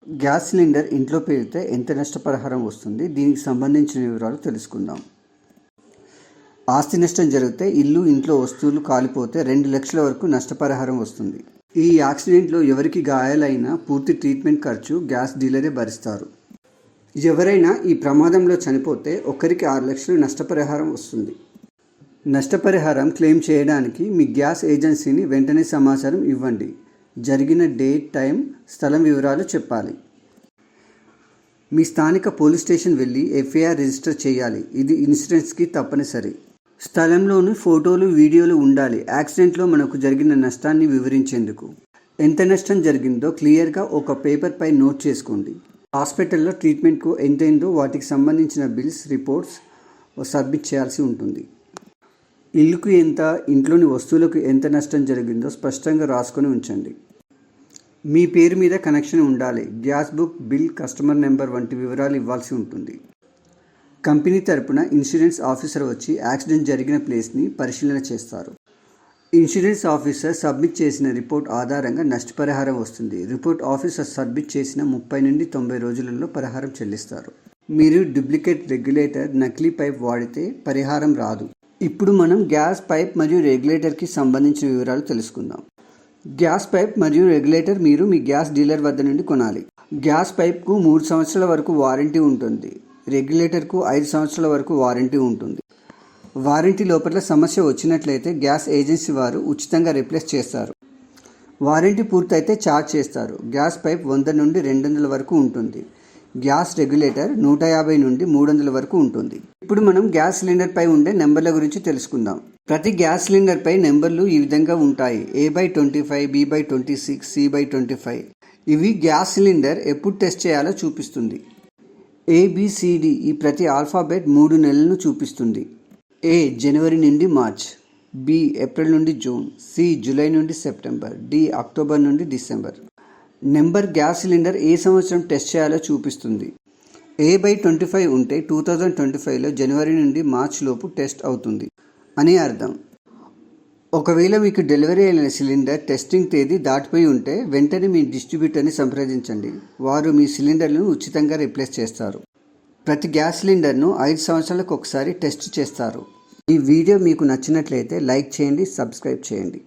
Gas cylinder ఇంట్లో పేలితే ఎంత నష్టపరిహారం వస్తుంది? దీనికి సంబంధించిన వివరాలు తెలుసుకుందాం. ఆస్తి నష్టం జరిగితే ఇంట్లో వస్తువులు కాలిపోతే 2 లక్షల వరకు నష్టపరిహారం వస్తుంది. ఈ యాక్సిడెంట్లో ఎవరికి గాయాలైనా పూర్తి ట్రీట్మెంట్ ఖర్చు గ్యాస్ డీలరే భరిస్తారు. ఎవరైనా ఈ ప్రమాదంలో చనిపోతే ఒకరికి 6 లక్షలు నష్టపరిహారం వస్తుంది. నష్టపరిహారం క్లెయిమ్ చేయడానికి మీ గ్యాస్ ఏజెన్సీని వెంటనే సమాచారం ఇవ్వండి. జరిగిన డేట్, టైం, స్థలం వివరాలు చెప్పాలి. మీ స్థానిక పోలీస్ స్టేషన్ వెళ్ళి ఎఫ్ఐఆర్ రిజిస్టర్ చేయాలి. ఇది ఇన్సూరెన్స్కి తప్పనిసరి. స్థలంలోని ఫోటోలు, వీడియోలు ఉండాలి. యాక్సిడెంట్లో మనకు జరిగిన నష్టాన్ని వివరించేందుకు. ఎంత నష్టం జరిగిందో క్లియర్గా ఒక పేపర్పై నోట్ చేసుకోండి. హాస్పిటల్లో ట్రీట్మెంట్కు ఎంతైందో వాటికి సంబంధించిన బిల్స్, రిపోర్ట్స్ సబ్మిట్ చేయాల్సి ఉంటుంది. ఇల్లుకు ఎంత, ఇంట్లోని వస్తువులకు ఎంత నష్టం జరిగిందో స్పష్టంగా రాసుకొని ఉంచండి. మీ పేరు మీద కనెక్షన్ ఉండాలి. Gas book, bill, customer number వంటి వివరాలు ఇవ్వాల్సి ఉంటుంది. కంపెనీ తరపున ఇన్సూరెన్స్ ఆఫీసర్ వచ్చి యాక్సిడెంట్ జరిగిన ప్లేస్ని పరిశీలన చేస్తారు. ఇన్సూరెన్స్ ఆఫీసర్ సబ్మిట్ చేసిన రిపోర్ట్ ఆధారంగా నష్టపరిహారం వస్తుంది. రిపోర్ట్ ఆఫీసర్ సబ్మిట్ చేసిన 30 నుండి 90 రోజులలో పరిహారం చెల్లిస్తారు. మీరు డూప్లికేట్ రెగ్యులేటర్, నకిలీ పైప్ వాడితే పరిహారం రాదు. ఇప్పుడు మనం గ్యాస్ పైప్ మరియు రెగ్యులేటర్కి సంబంధించిన వివరాలు తెలుసుకుందాం. గ్యాస్ పైప్ మరియు రెగ్యులేటర్ మీరు మీ గ్యాస్ డీలర్ వద్ద నుండి కొనాలి. గ్యాస్ పైప్కు 3 సంవత్సరాల వరకు వారంటీ ఉంటుంది. రెగ్యులేటర్కు 5 సంవత్సరాల వరకు వారంటీ ఉంటుంది. వారంటీ లోపల సమస్య వచ్చినట్లయితే గ్యాస్ ఏజెన్సీ వారు ఉచితంగా రిప్లేస్ చేస్తారు. వారంటీ పూర్తయితే ఛార్జ్ చేస్తారు. గ్యాస్ పైప్ 100 నుండి 200 వరకు ఉంటుంది. గ్యాస్ రెగ్యులేటర్ 150 నుండి 300 వరకు ఉంటుంది. ఇప్పుడు మనం గ్యాస్ సిలిండర్ పై ఉండే నెంబర్ల గురించి తెలుసుకుందాం. ప్రతి గ్యాస్ సిలిండర్ పై నెంబర్లు ఈ విధంగా ఉంటాయి: A/25, B/26, C/25. ఇవి గ్యాస్ సిలిండర్ ఎప్పుడు టెస్ట్ చేయాలో చూపిస్తుంది. ABCD ఈ ప్రతి ఆల్ఫాబెట్ 3 నెలలను చూపిస్తుంది. A జనవరి నుండి మార్చ్, B ఏప్రిల్ నుండి జూన్, C జూలై నుండి సెప్టెంబర్, D అక్టోబర్ నుండి డిసెంబర్. నెంబర్ గ్యాస్ సిలిండర్ ఏ సంవత్సరం టెస్ట్ చేయాలో చూపిస్తుంది. A/25 ఉంటే 2025లో జనవరి నుండి మార్చ్ లోపు టెస్ట్ అవుతుంది అని అర్థం. ఒకవేళ మీకు డెలివరీ అయిన సిలిండర్ టెస్టింగ్ తేదీ దాటిపోయి ఉంటే వెంటనే మీ డిస్ట్రిబ్యూటర్ని సంప్రదించండి. వారు మీ సిలిండర్లను ఉచితంగా రీప్లేస్ చేస్తారు. ప్రతి గ్యాస్ సిలిండర్ను 5 సంవత్సరాలకు ఒకసారి టెస్ట్ చేస్తారు. ఈ వీడియో మీకు నచ్చినట్లయితే లైక్ చేయండి, సబ్స్క్రైబ్ చేయండి.